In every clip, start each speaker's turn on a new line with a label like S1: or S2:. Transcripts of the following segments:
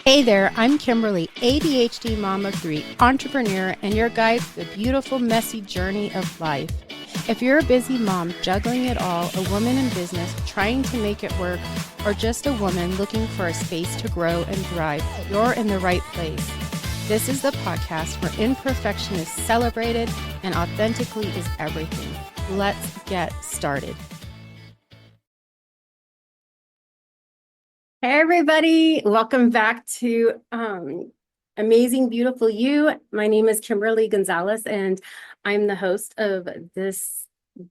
S1: Hey there, I'm Kimberly, ADHD mom of 3, entrepreneur, and your guide to the beautiful, messy journey of life. If you're a busy mom juggling it all, a woman in business trying to make it work, or just a woman looking for a space to grow and thrive, you're in the right place. This is the podcast where imperfection is celebrated and authentically is everything. Let's get started. Hey everybody, welcome back to Amazing Beautiful You. My name is Kimberly Gonzalez and I'm the host of this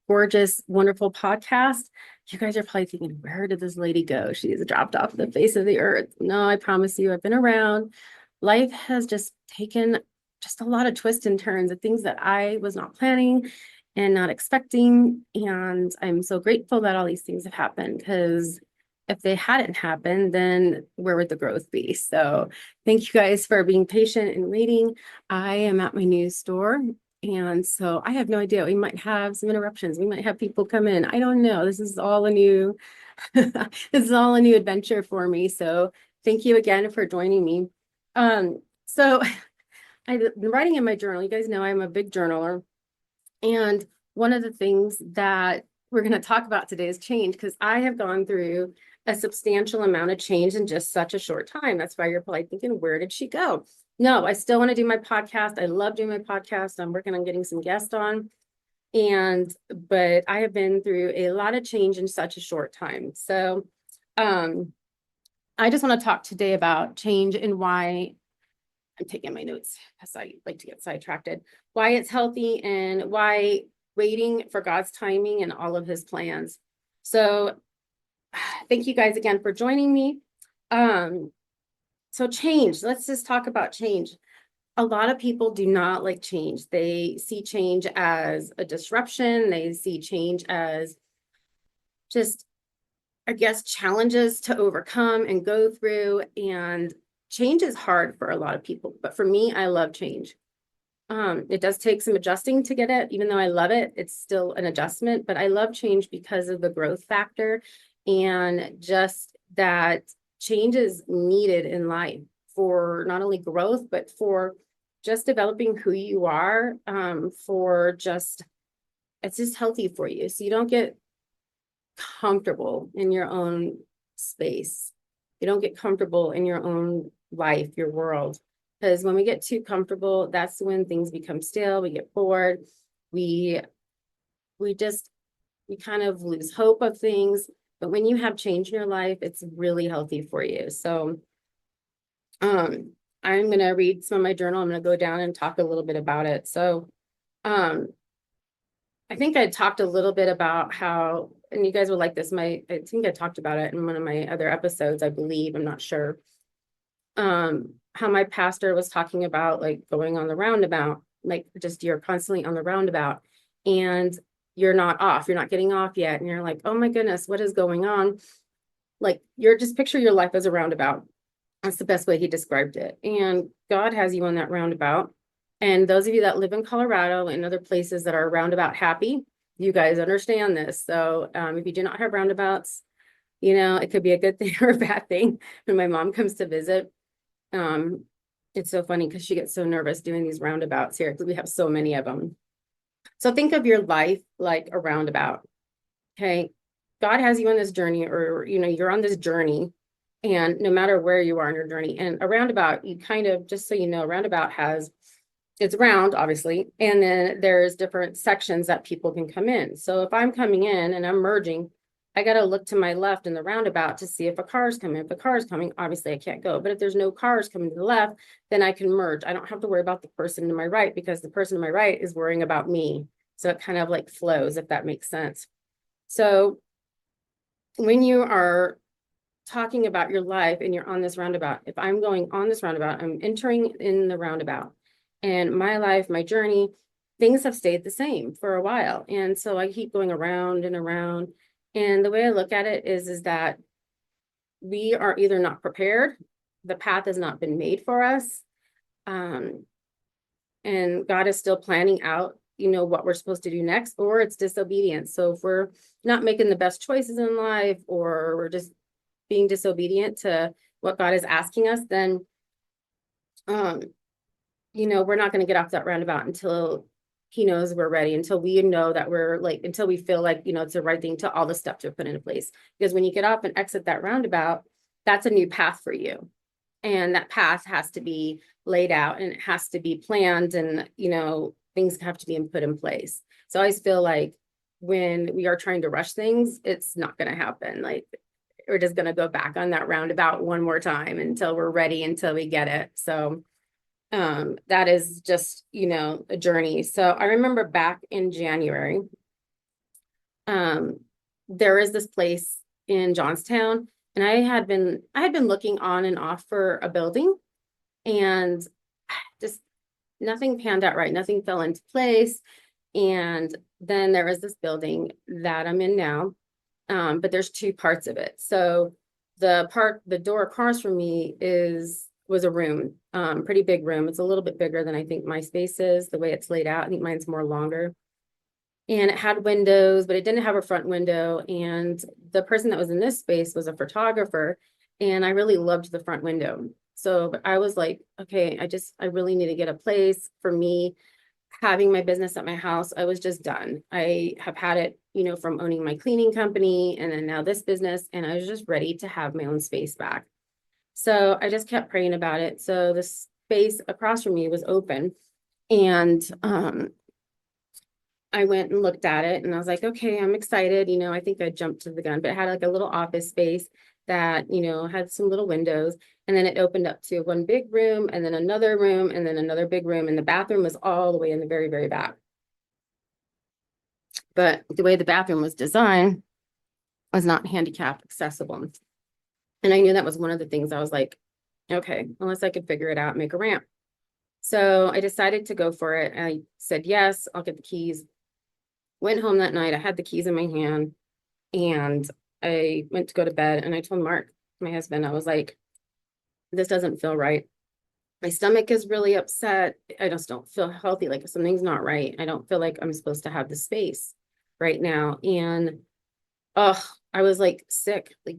S1: gorgeous, wonderful podcast. You guys are probably thinking, where did this lady go? She's dropped off the face of the earth. No, I promise you, I've been around. Life has just taken just a lot of twists and turns of things that I was not planning and not expecting. And I'm so grateful that all these things have happened, because if they hadn't happened, then where would the growth be? So thank you guys for being patient and waiting. I am at my new store, and so I have no idea. We might have some interruptions. We might have people come in. I don't know. This is all a new, this is all a new adventure for me. So thank you again for joining me. So I've been writing in my journal. You guys know I'm a big journaler. And one of the things that we're going to talk about today is change, because I have gone through a substantial amount of change in just such a short time. That's why you're probably thinking, where did she go? No, I still want to do my podcast. I love doing my podcast. I'm working on getting some guests on. But I have been through a lot of change in such a short time. So I just want to talk today about change and why I'm taking my notes because I like to get sidetracked. Why it's healthy and why waiting for God's timing and all of his plans. So thank you guys again for joining me. So change, let's just talk about change. A lot of people do not like change. They see change as a disruption. They see change as just, I guess, challenges to overcome and go through. And change is hard for a lot of people, but for me, I love change. It does take some adjusting to get it. Even though I love it, it's still an adjustment, but I love change because of the growth factor and just that change is needed in life for not only growth, but for just developing who you are, it's just healthy for you. So you don't get comfortable in your own space. You don't get comfortable in your own life, your world. Because when we get too comfortable, that's when things become stale. We get bored. We kind of lose hope of things. But when you have change in your life, it's really healthy for you. So I'm going to read some of my journal. I'm going to go down and talk a little bit about it. So I think I talked a little bit about how, and you guys will like this, I think I talked about it in one of my other episodes, I believe, I'm not sure. How my pastor was talking about like going on the roundabout, like just you're constantly on the roundabout and you're not off, you're not getting off yet. And you're like, oh my goodness, what is going on? Like you're just picture your life as a roundabout. That's the best way he described it. And God has you on that roundabout. And those of you that live in Colorado and other places that are roundabout happy, you guys understand this. So if you do not have roundabouts, it could be a good thing or a bad thing. When my mom comes to visit, it's so funny because she gets so nervous doing these roundabouts here because we have so many of them. So think of your life like a roundabout. Okay. God has you on this journey, or, you're on this journey, and no matter where you are in your journey, and a roundabout, you kind of, just so you know, a roundabout it's round, obviously, and then there's different sections that people can come in. So if I'm coming in and I'm merging, I got to look to my left in the roundabout to see if a car is coming. If a car is coming, obviously I can't go. But if there's no cars coming to the left, then I can merge. I don't have to worry about the person to my right because the person to my right is worrying about me. So it kind of like flows, if that makes sense. So when you are talking about your life and you're on this roundabout, if I'm going on this roundabout, I'm entering in the roundabout, and my life, my journey, things have stayed the same for a while. And so I keep going around and around. And the way I look at it is that we are either not prepared, the path has not been made for us, and God is still planning out, what we're supposed to do next, or it's disobedience. So if we're not making the best choices in life, or we're just being disobedient to what God is asking us, then, we're not going to get off that roundabout until he knows we're ready, until we know that we're like, until we feel like, it's the right thing, to all the steps are put into place. Because when you get off and exit that roundabout, that's a new path for you. And that path has to be laid out and it has to be planned, and, things have to be put in place. So I always feel like when we are trying to rush things, it's not going to happen. Like, we're just going to go back on that roundabout one more time until we're ready, until we get it. So that is just, a journey. So I remember back in January, there is this place in Johnstown, and I had been looking on and off for a building, and just nothing panned out right. Nothing fell into place. And then there was this building that I'm in now. But there's two parts of it. So the door across from me was a room, pretty big room. It's a little bit bigger than I think my space is, the way it's laid out. I think mine's more longer. And it had windows, but it didn't have a front window. And the person that was in this space was a photographer, and I really loved the front window. So I was like, okay, I really need to get a place for me. Having my business at my house, I was just done. I have had it, from owning my cleaning company and then now this business, and I was just ready to have my own space back. So I just kept praying about it. So the space across from me was open, and I went and looked at it, and I was like, okay, I'm excited. I think I jumped to the gun, but it had like a little office space that, had some little windows, and then it opened up to one big room and then another room and then another big room. And the bathroom was all the way in the very, very back. But the way the bathroom was designed was not handicap accessible. And I knew that was one of the things I was like, okay, unless I could figure it out, make a ramp. So I decided to go for it. I said, yes, I'll get the keys. Went home that night. I had the keys in my hand, and I went to go to bed, and I told Mark, my husband, I was like, this doesn't feel right. My stomach is really upset. I just don't feel healthy. Like, something's not right. I don't feel like I'm supposed to have the space right now. And I was like sick, like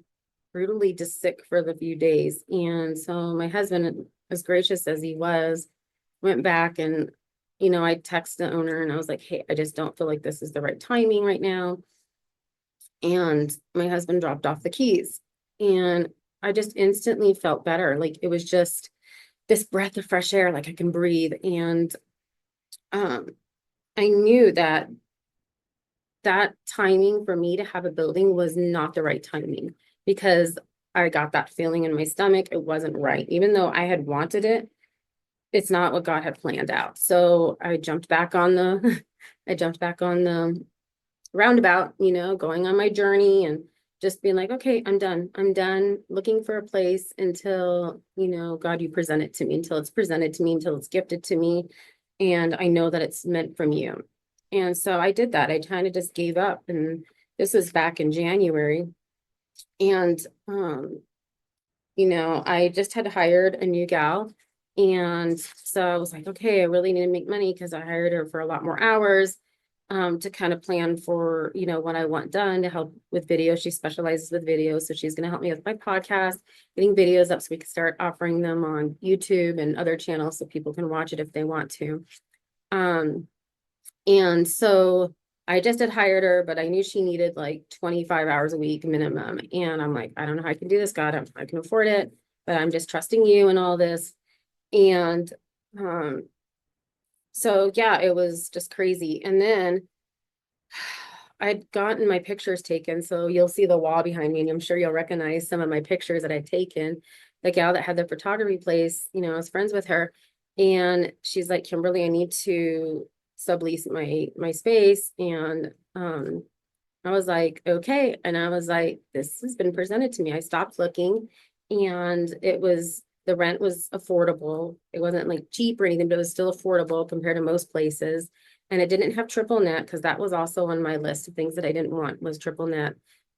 S1: brutally just sick for the few days. And so my husband, as gracious as he was, went back and, I texted the owner and I was like, hey, I just don't feel like this is the right timing right now. And my husband dropped off the keys, and I just instantly felt better. Like, it was just this breath of fresh air, like I can breathe. And I knew that timing for me to have a building was not the right timing, because I got that feeling in my stomach. It wasn't right. Even though I had wanted it, it's not what God had planned out. So I jumped back on the roundabout, going on my journey and just being like, okay, I'm done looking for a place until, God, you present it to me, until it's presented to me, until it's gifted to me. And I know that it's meant from you. And so I did that. I kind of just gave up. And this was back in January. And, I just had hired a new gal. And so I was like, okay, I really need to make money, because I hired her for a lot more hours, to kind of plan for, what I want done to help with video. She specializes with videos. So she's going to help me with my podcast, getting videos up so we can start offering them on YouTube and other channels so people can watch it if they want to. And so I just had hired her, but I knew she needed like 25 hours a week minimum. And I'm like, I don't know how I can do this, God. I can afford it, but I'm just trusting you and all this. And so yeah, it was just crazy. And then I'd gotten my pictures taken. So you'll see the wall behind me, and I'm sure you'll recognize some of my pictures that I'd taken. The gal that had the photography place, I was friends with her, and she's like, Kimberly, I need to sublease my space. And I was like, okay. And I was like, this has been presented to me. I stopped looking, and the rent was affordable. It wasn't like cheap or anything, but it was still affordable compared to most places. And it didn't have triple net, because that was also on my list of things that I didn't want, was triple net.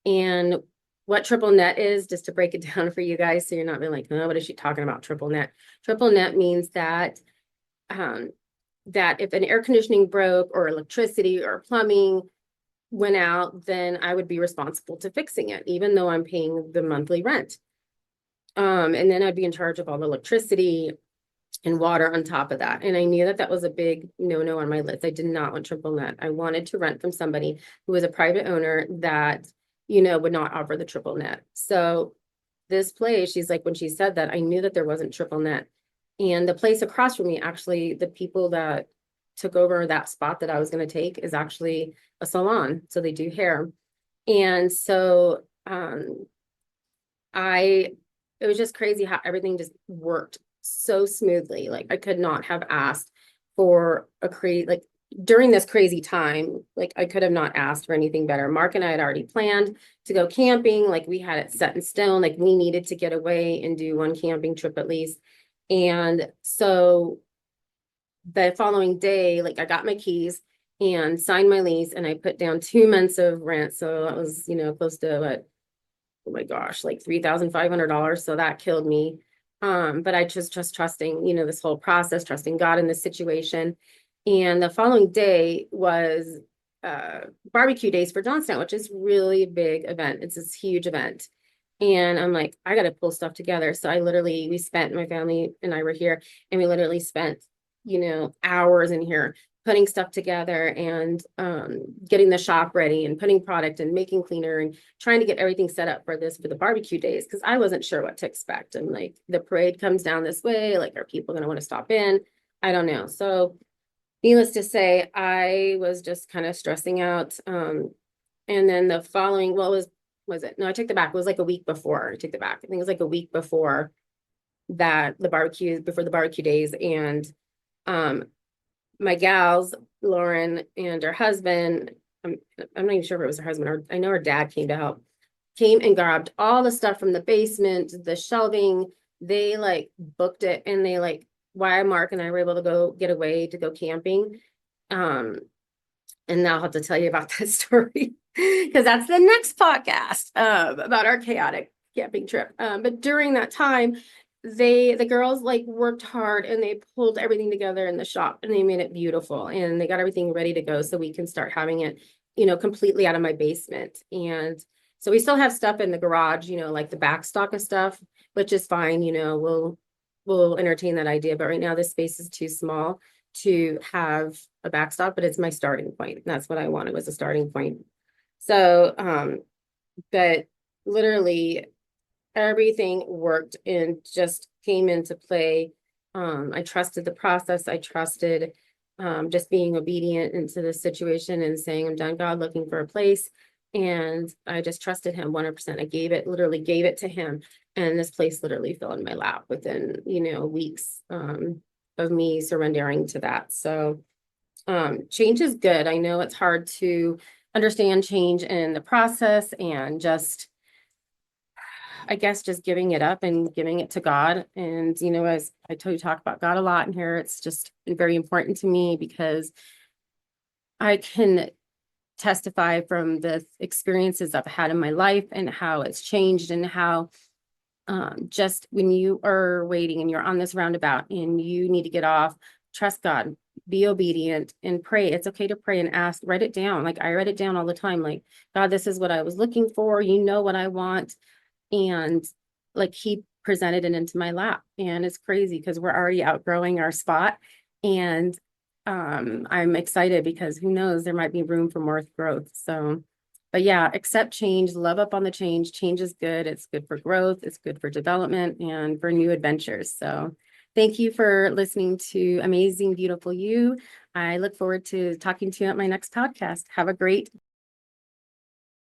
S1: And what triple net is, just to break it down for you guys, so you're not really like, oh, what is she talking about, triple net? Triple net means that that if an air conditioning broke, or electricity or plumbing, went out, then I would be responsible to fixing it, even though I'm paying the monthly rent. And then I'd be in charge of all the electricity and water on top of that. And I knew that that was a big no-no on my list. I did not want triple net. I wanted to rent from somebody who was a private owner that, would not offer the triple net. So this place, she's like, when she said that, I knew that there wasn't triple net. And the place across from me, actually, the people that took over that spot that I was going to take is actually a salon. So they do hair. And so it was just crazy how everything just worked so smoothly. Like I could not have asked for during this crazy time, like I could have not asked for anything better. Mark and I had already planned to go camping. Like we had it set in stone, like we needed to get away and do one camping trip at least. And so the following day, like I got my keys and signed my lease and I put down 2 months of rent. So that was, close to what, oh my gosh, like $3,500. So that killed me. But I just trusting, this whole process, trusting God in this situation. And the following day was barbecue days for Johnstown, which is really big event. It's this huge event. And I'm like, I got to pull stuff together. So we spent, my family and I were here, and we literally spent, hours in here putting stuff together and getting the shop ready and putting product and making cleaner and trying to get everything set up for the barbecue days, because I wasn't sure what to expect. And like the parade comes down this way, like are people going to want to stop in? I don't know. So needless to say, I was just kind of stressing out. And then the following, was it? No, I took the back. It was like a week before. I took the back. I think it was like a week before before the barbecue days. And my gals, Lauren and her husband, I'm not even sure if it was her husband, or I know her dad came to help, came and grabbed all the stuff from the basement, the shelving. They like booked it, and they like, why Mark and I were able to go get away to go camping. And now I'll have to tell you about that story because that's the next podcast about our chaotic camping trip. But during that time, the girls like worked hard and they pulled everything together in the shop and they made it beautiful and they got everything ready to go so we can start having it, completely out of my basement. And so we still have stuff in the garage, like the back stock of stuff, which is fine. We'll entertain that idea. But right now this space is too small to have a backstop, but it's my starting point. That's what I wanted, was a starting point. So, but literally everything worked and just came into play. I trusted the process. I trusted just being obedient into the situation and saying, I'm done, God, looking for a place. And I just trusted him 100%. I literally gave it to him. And this place literally fell in my lap within, weeks of me surrendering to that. So change is good. I know it's hard to understand change in the process and just, I guess, just giving it up and giving it to God. And, as I talk about God a lot in here, it's just very important to me because I can testify from the experiences I've had in my life and how it's changed and how just when you are waiting and you're on this roundabout and you need to get off, trust God, be obedient and pray. It's okay to pray and ask, write it down. Like I write it down all the time. Like, God, this is what I was looking for. You know what I want. And like he presented it into my lap. And it's crazy because we're already outgrowing our spot. And I'm excited because who knows, there might be room for more growth. So but yeah, accept change, love up on the change. Change is good. It's good for growth. It's good for development and for new adventures. So thank you for listening to Amazing, Beautiful You. I look forward to talking to you at my next podcast. Have a great